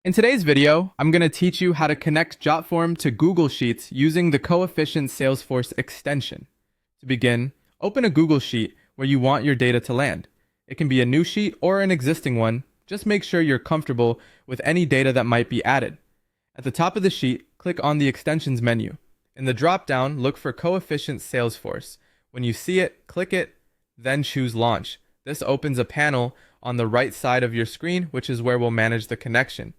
In today's video, I'm going to teach you how to connect JotForm to Google Sheets using the Coefficient Salesforce extension. To begin, open a Google Sheet where you want your data to land. It can be a new sheet or an existing one. Just make sure you're comfortable with any data that might be added. At the top of the sheet, click on the Extensions menu. In the drop-down, look for Coefficient Salesforce. When you see it, click it, then choose Launch. This opens a panel on the right side of your screen, which is where we'll manage the connection.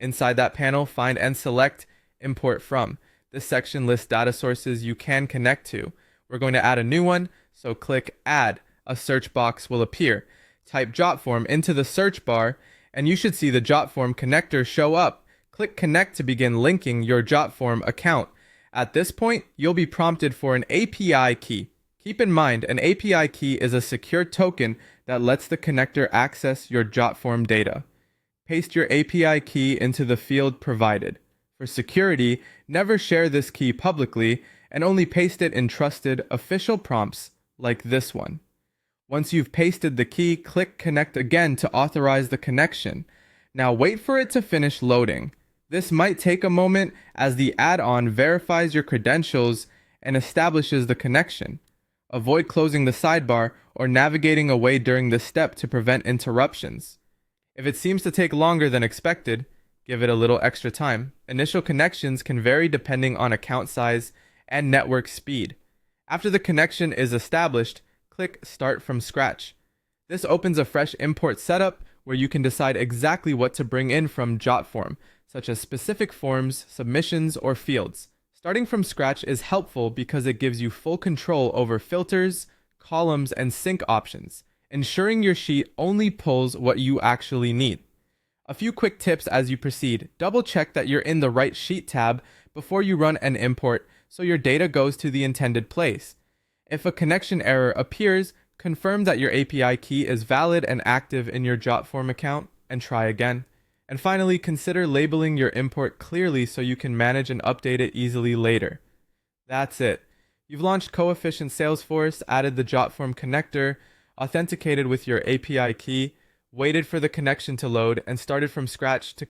Inside that panel, find and select Import From. This section lists data sources you can connect to. We're going to add a new one, so click Add. A search box will appear. Type JotForm into the search bar, and you should see the JotForm connector show up. Click Connect to begin linking your JotForm account. At this point, you'll be prompted for an API key. Keep in mind, an API key is a secure token that lets the connector access your JotForm data. Paste your API key into the field provided. For security, never share this key publicly and only paste it in trusted official prompts like this one. Once you've pasted the key, click Connect again to authorize the connection. Now wait for it to finish loading. This might take a moment as the add-on verifies your credentials and establishes the connection. Avoid closing the sidebar or navigating away during this step to prevent interruptions. If it seems to take longer than expected, give it a little extra time. Initial connections can vary depending on account size and network speed. After the connection is established, click Start from Scratch. This opens a fresh import setup where you can decide exactly what to bring in from JotForm, such as specific forms, submissions, or fields. Starting from scratch is helpful because it gives you full control over filters, columns, and sync options, ensuring your sheet only pulls what you actually need. A few quick tips as you proceed. Double check that you're in the right sheet tab before you run an import so your data goes to the intended place. If a connection error appears, confirm that your API key is valid and active in your JotForm account and try again. And finally, consider labeling your import clearly so you can manage and update it easily later. That's it. You've launched Coefficient Salesforce, added the JotForm connector, authenticated with your API key, waited for the connection to load, and started from scratch to